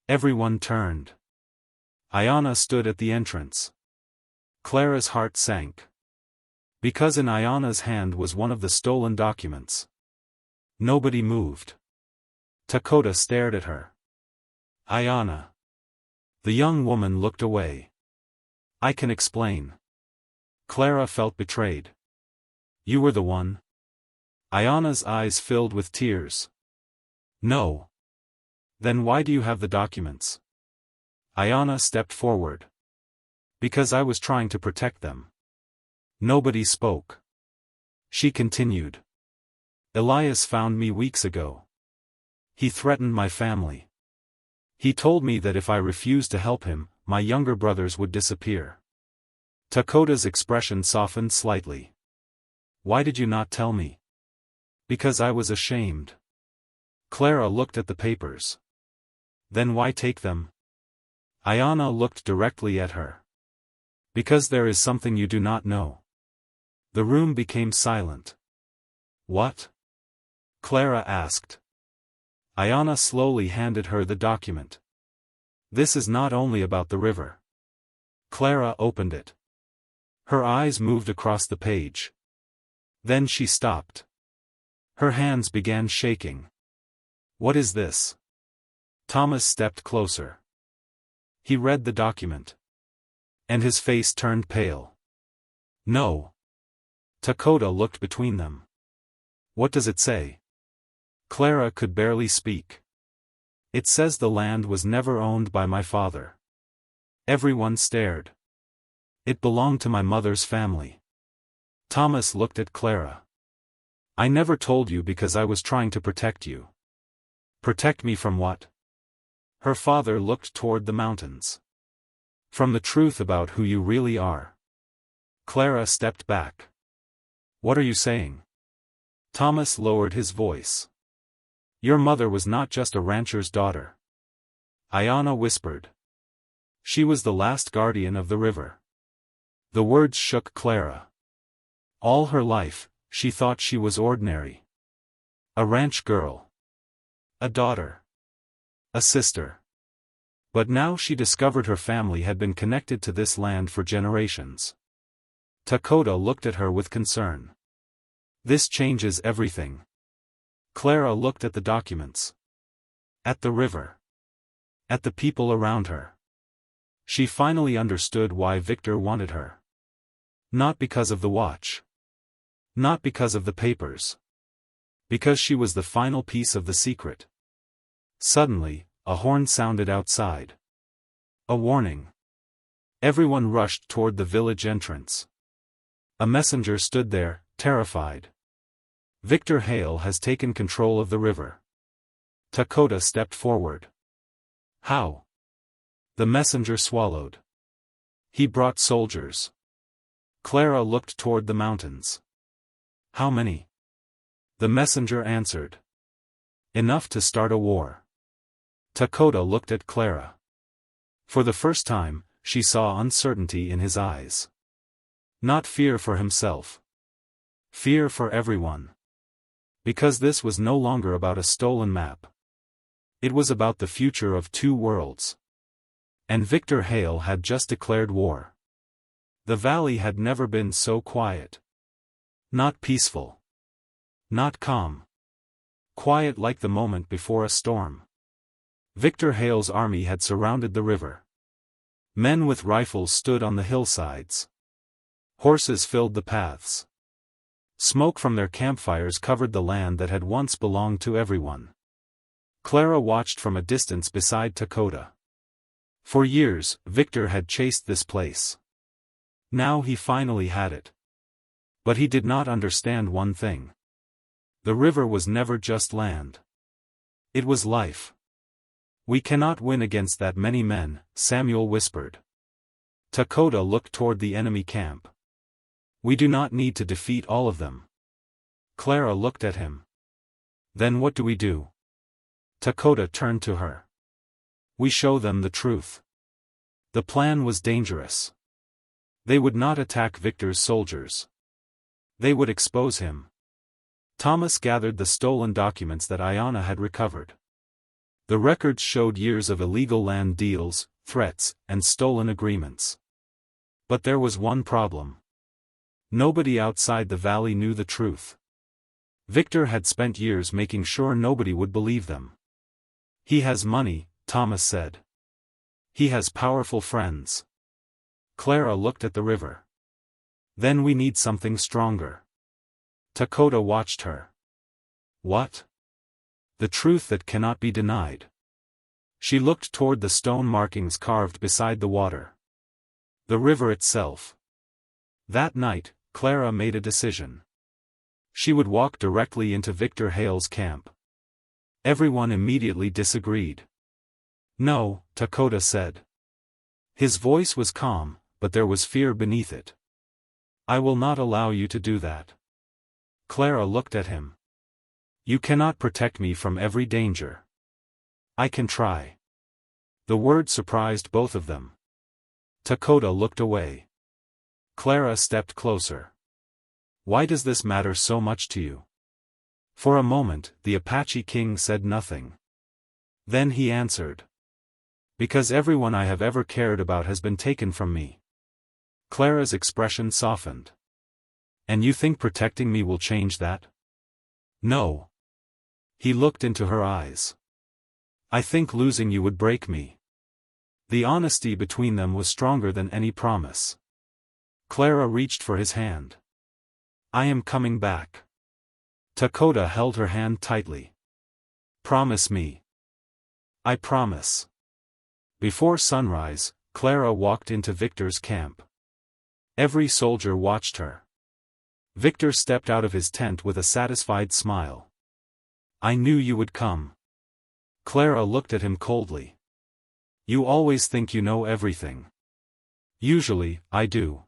Everyone turned. Ayanna stood at the entrance. Clara's heart sank. Because in Ayanna's hand was one of the stolen documents. Nobody moved. Dakota stared at her. Ayanna. The young woman looked away. I can explain. Clara felt betrayed. You were the one? Ayanna's eyes filled with tears. No. Then why do you have the documents? Ayanna stepped forward. Because I was trying to protect them. Nobody spoke. She continued. Elias found me weeks ago. He threatened my family. He told me that if I refused to help him, my younger brothers would disappear. Dakota's expression softened slightly. Why did you not tell me? Because I was ashamed. Clara looked at the papers. Then why take them? Ayanna looked directly at her. Because there is something you do not know. The room became silent. What? Clara asked. Ayanna slowly handed her the document. This is not only about the river. Clara opened it. Her eyes moved across the page. Then she stopped. Her hands began shaking. What is this? Thomas stepped closer. He read the document. And his face turned pale. No. Dakota looked between them. What does it say? Clara could barely speak. It says the land was never owned by my father. Everyone stared. It belonged to my mother's family. Thomas looked at Clara. I never told you because I was trying to protect you. Protect me from what? Her father looked toward the mountains. From the truth about who you really are. Clara stepped back. What are you saying? Thomas lowered his voice. Your mother was not just a rancher's daughter. Ayanna whispered. She was the last guardian of the river. The words shook Clara. All her life, she thought she was ordinary. A ranch girl. A daughter. A sister. But now she discovered her family had been connected to this land for generations. Dakota looked at her with concern. This changes everything. Clara looked at the documents. At the river. At the people around her. She finally understood why Victor wanted her. Not because of the watch. Not because of the papers. Because she was the final piece of the secret. Suddenly, a horn sounded outside. A warning. Everyone rushed toward the village entrance. A messenger stood there, terrified. Victor Hale has taken control of the river. Dakota stepped forward. How? The messenger swallowed. He brought soldiers. Clara looked toward the mountains. How many? The messenger answered. Enough to start a war. Dakota looked at Clara. For the first time, she saw uncertainty in his eyes. Not fear for himself. Fear for everyone. Because this was no longer about a stolen map. It was about the future of two worlds. And Victor Hale had just declared war. The valley had never been so quiet. Not peaceful. Not calm. Quiet like the moment before a storm. Victor Hale's army had surrounded the river. Men with rifles stood on the hillsides. Horses filled the paths. Smoke from their campfires covered the land that had once belonged to everyone. Clara watched from a distance beside Dakota. For years, Victor had chased this place. Now he finally had it. But he did not understand one thing. The river was never just land. It was life. We cannot win against that many men, Samuel whispered. Dakota looked toward the enemy camp. We do not need to defeat all of them. Clara looked at him. Then what do we do? Dakota turned to her. We show them the truth. The plan was dangerous. They would not attack Victor's soldiers. They would expose him. Thomas gathered the stolen documents that Ayanna had recovered. The records showed years of illegal land deals, threats, and stolen agreements. But there was one problem. Nobody outside the valley knew the truth. Victor had spent years making sure nobody would believe them. He has money, Thomas said. He has powerful friends. Clara looked at the river. Then we need something stronger. Dakota watched her. What? The truth that cannot be denied. She looked toward the stone markings carved beside the water. The river itself. That night, Clara made a decision. She would walk directly into Victor Hale's camp. Everyone immediately disagreed. No, Dakota said. His voice was calm, but there was fear beneath it. I will not allow you to do that. Clara looked at him. You cannot protect me from every danger. I can try. The word surprised both of them. Dakota looked away. Clara stepped closer. Why does this matter so much to you? For a moment, the Apache King said nothing. Then he answered. Because everyone I have ever cared about has been taken from me. Clara's expression softened. And you think protecting me will change that? No. He looked into her eyes. I think losing you would break me. The honesty between them was stronger than any promise. Clara reached for his hand. I am coming back. Dakota held her hand tightly. Promise me. I promise. Before sunrise, Clara walked into Victor's camp. Every soldier watched her. Victor stepped out of his tent with a satisfied smile. I knew you would come. Clara looked at him coldly. You always think you know everything. Usually, I do.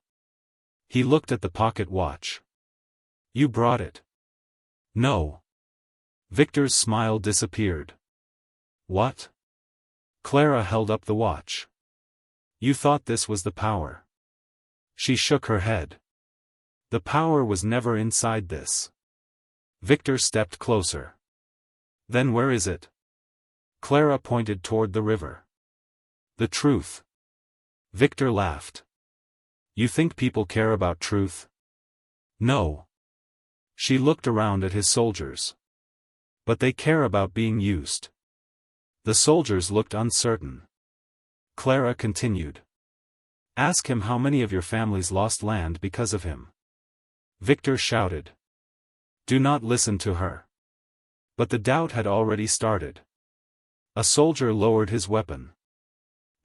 He looked at the pocket watch. You brought it. No. Victor's smile disappeared. What? Clara held up the watch. You thought this was the power. She shook her head. The power was never inside this. Victor stepped closer. Then where is it? Clara pointed toward the river. The truth. Victor laughed. You think people care about truth? No. She looked around at his soldiers. But they care about being used. The soldiers looked uncertain. Clara continued. Ask him how many of your families lost land because of him. Victor shouted. Do not listen to her. But the doubt had already started. A soldier lowered his weapon.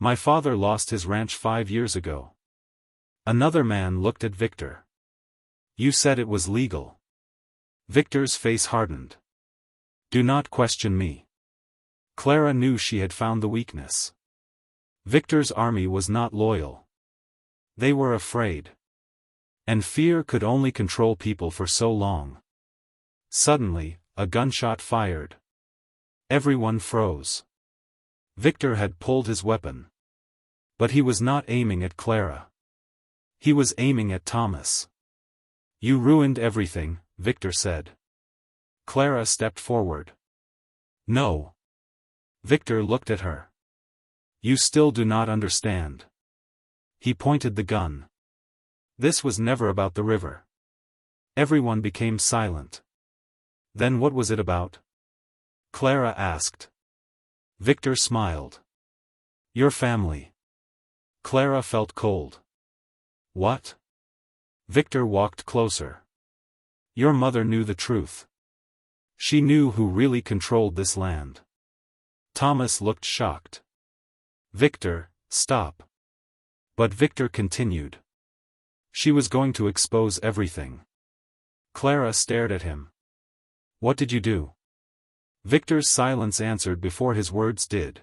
My father lost his ranch 5 years ago. Another man looked at Victor. You said it was legal. Victor's face hardened. Do not question me. Clara knew she had found the weakness. Victor's army was not loyal. They were afraid. And fear could only control people for so long. Suddenly, a gunshot fired. Everyone froze. Victor had pulled his weapon. But he was not aiming at Clara. He was aiming at Thomas. You ruined everything, Victor said. Clara stepped forward. No. Victor looked at her. You still do not understand. He pointed the gun. This was never about the river. Everyone became silent. Then what was it about? Clara asked. Victor smiled. Your family. Clara felt cold. What? Victor walked closer. Your mother knew the truth. She knew who really controlled this land. Thomas looked shocked. Victor, stop. But Victor continued. She was going to expose everything. Clara stared at him. What did you do? Victor's silence answered before his words did.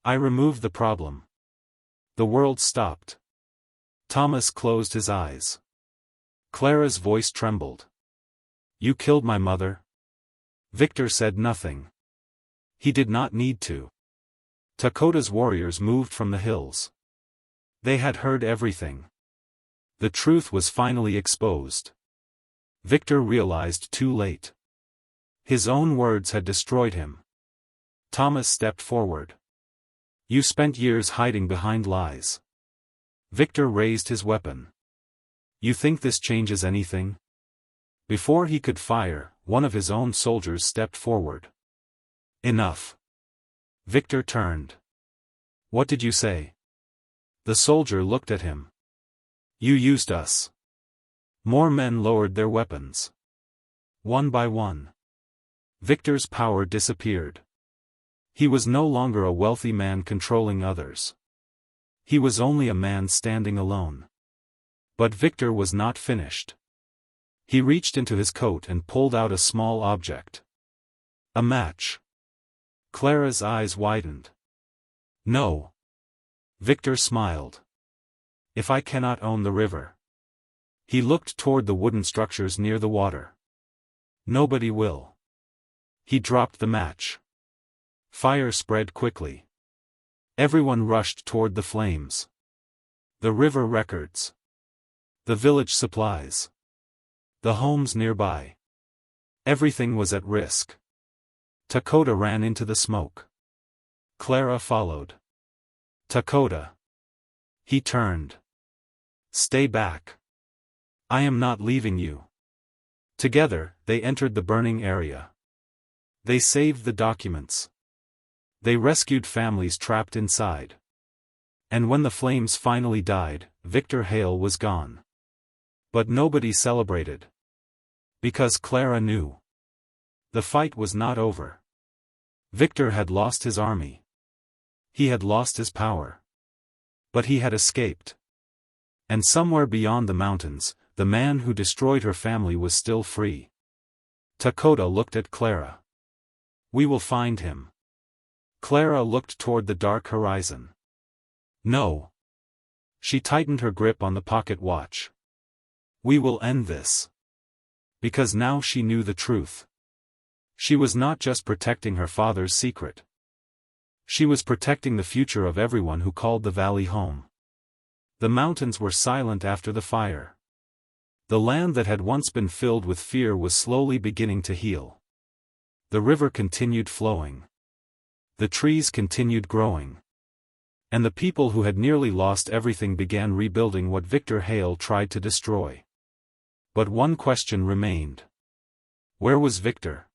I removed the problem. The world stopped. Thomas closed his eyes. Clara's voice trembled. You killed my mother? Victor said nothing. He did not need to. Dakota's warriors moved from the hills. They had heard everything. The truth was finally exposed. Victor realized too late. His own words had destroyed him. Thomas stepped forward. You spent years hiding behind lies. Victor raised his weapon. You think this changes anything? Before he could fire, one of his own soldiers stepped forward. Enough. Victor turned. What did you say? The soldier looked at him. You used us. More men lowered their weapons. One by one. Victor's power disappeared. He was no longer a wealthy man controlling others. He was only a man standing alone. But Victor was not finished. He reached into his coat and pulled out a small object. A match. Clara's eyes widened. No. Victor smiled. If I cannot own the river. He looked toward the wooden structures near the water. Nobody will. He dropped the match. Fire spread quickly. Everyone rushed toward the flames. The river records. The village supplies. The homes nearby. Everything was at risk. Dakota ran into the smoke. Clara followed. Dakota. He turned. Stay back. I am not leaving you. Together, they entered the burning area. They saved the documents. They rescued families trapped inside. And when the flames finally died, Victor Hale was gone. But nobody celebrated. Because Clara knew. The fight was not over. Victor had lost his army. He had lost his power. But he had escaped. And somewhere beyond the mountains, the man who destroyed her family was still free. Dakota looked at Clara. We will find him. Clara looked toward the dark horizon. No. She tightened her grip on the pocket watch. We will end this. Because now she knew the truth. She was not just protecting her father's secret. She was protecting the future of everyone who called the valley home. The mountains were silent after the fire. The land that had once been filled with fear was slowly beginning to heal. The river continued flowing. The trees continued growing. And the people who had nearly lost everything began rebuilding what Victor Hale tried to destroy. But one question remained. Where was Victor?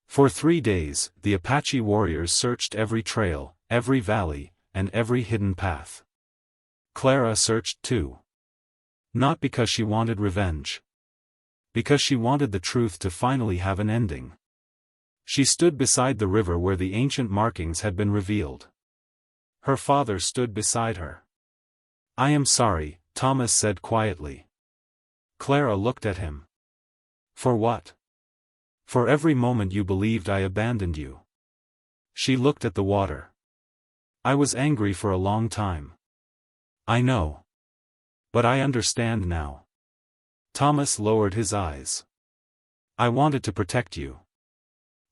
For 3 days, the Apache warriors searched every trail, every valley, and every hidden path. Clara searched too. Not because she wanted revenge. Because she wanted the truth to finally have an ending. She stood beside the river where the ancient markings had been revealed. Her father stood beside her. I am sorry, Thomas said quietly. Clara looked at him. For what? For every moment you believed I abandoned you. She looked at the water. I was angry for a long time. I know. But I understand now. Thomas lowered his eyes. I wanted to protect you.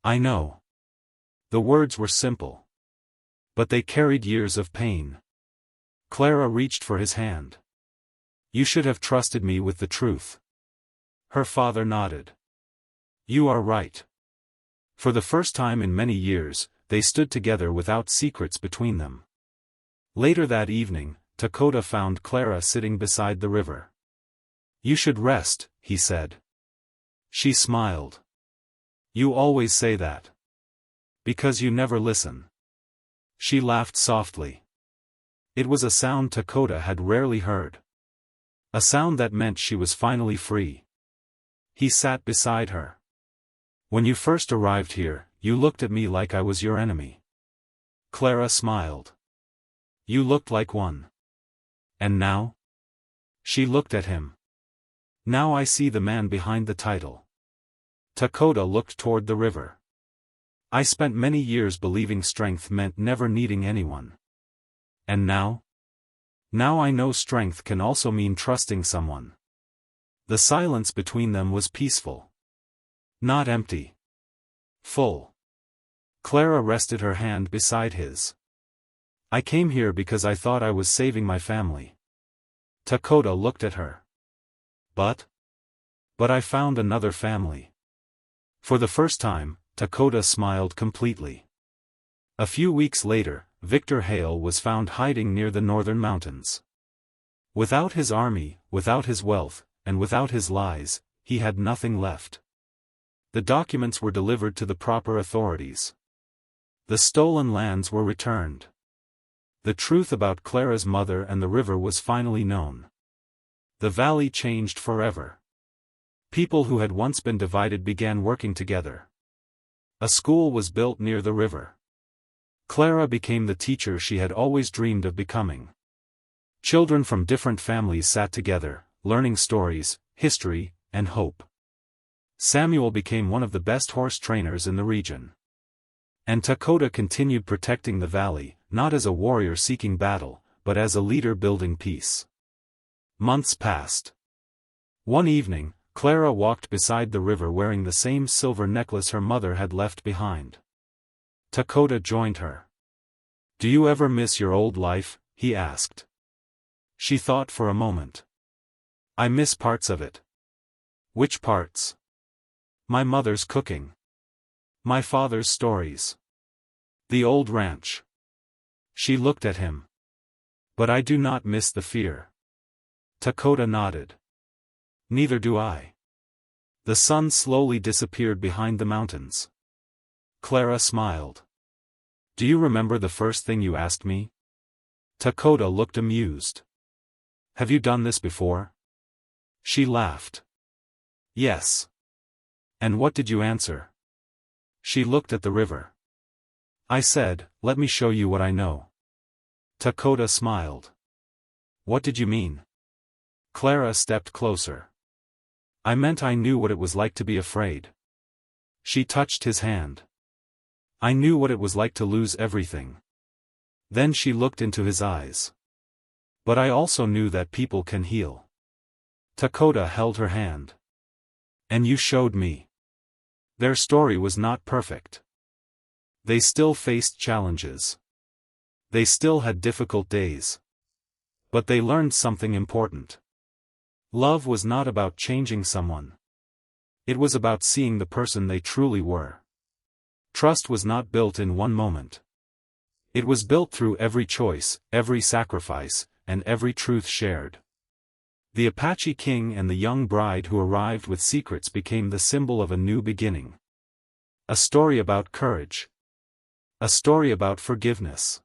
I know. The words were simple. But they carried years of pain. Clara reached for his hand. You should have trusted me with the truth. Her father nodded. You are right. For the first time in many years, they stood together without secrets between them. Later that evening, Dakota found Clara sitting beside the river. You should rest, he said. She smiled. You always say that. Because you never listen. She laughed softly. It was a sound Dakota had rarely heard. A sound that meant she was finally free. He sat beside her. When you first arrived here, you looked at me like I was your enemy. Clara smiled. You looked like one. And now? She looked at him. Now I see the man behind the title. Dakota looked toward the river. I spent many years believing strength meant never needing anyone. And now? Now I know strength can also mean trusting someone. The silence between them was peaceful. Not empty. Full. Clara rested her hand beside his. I came here because I thought I was saving my family. Dakota looked at her. But I found another family. For the first time, Dakota smiled completely. A few weeks later, Victor Hale was found hiding near the northern mountains. Without his army, without his wealth, and without his lies, he had nothing left. The documents were delivered to the proper authorities. The stolen lands were returned. The truth about Clara's mother and the river was finally known. The valley changed forever. People who had once been divided began working together. A school was built near the river. Clara became the teacher she had always dreamed of becoming. Children from different families sat together, learning stories, history, and hope. Samuel became one of the best horse trainers in the region. And Dakota continued protecting the valley, not as a warrior seeking battle, but as a leader building peace. Months passed. One evening, Clara walked beside the river wearing the same silver necklace her mother had left behind. Dakota joined her. "Do you ever miss your old life?" he asked. She thought for a moment. "I miss parts of it." "Which parts?" "My mother's cooking. My father's stories. The old ranch." She looked at him. "But I do not miss the fear." Dakota nodded. "Neither do I." The sun slowly disappeared behind the mountains. Clara smiled. "Do you remember the first thing you asked me?" Dakota looked amused. "Have you done this before?" She laughed. "Yes." "And what did you answer?" She looked at the river. "I said, let me show you what I know." Dakota smiled. "What did you mean?" Clara stepped closer. "I meant I knew what it was like to be afraid." She touched his hand. "I knew what it was like to lose everything." Then she looked into his eyes. "But I also knew that people can heal." Dakota held her hand. "And you showed me." Their story was not perfect. They still faced challenges. They still had difficult days. But they learned something important. Love was not about changing someone. It was about seeing the person they truly were. Trust was not built in one moment. It was built through every choice, every sacrifice, and every truth shared. The Apache King and the young bride who arrived with secrets became the symbol of a new beginning. A story about courage. A story about forgiveness.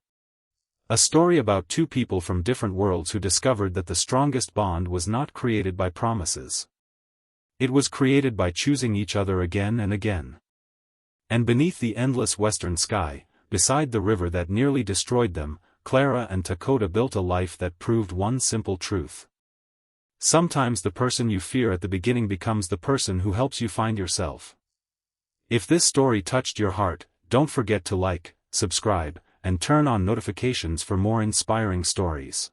A story about two people from different worlds who discovered that the strongest bond was not created by promises. It was created by choosing each other again and again. And beneath the endless western sky, beside the river that nearly destroyed them, Clara and Dakota built a life that proved one simple truth. Sometimes the person you fear at the beginning becomes the person who helps you find yourself. If this story touched your heart, don't forget to like, subscribe, and turn on notifications for more inspiring stories.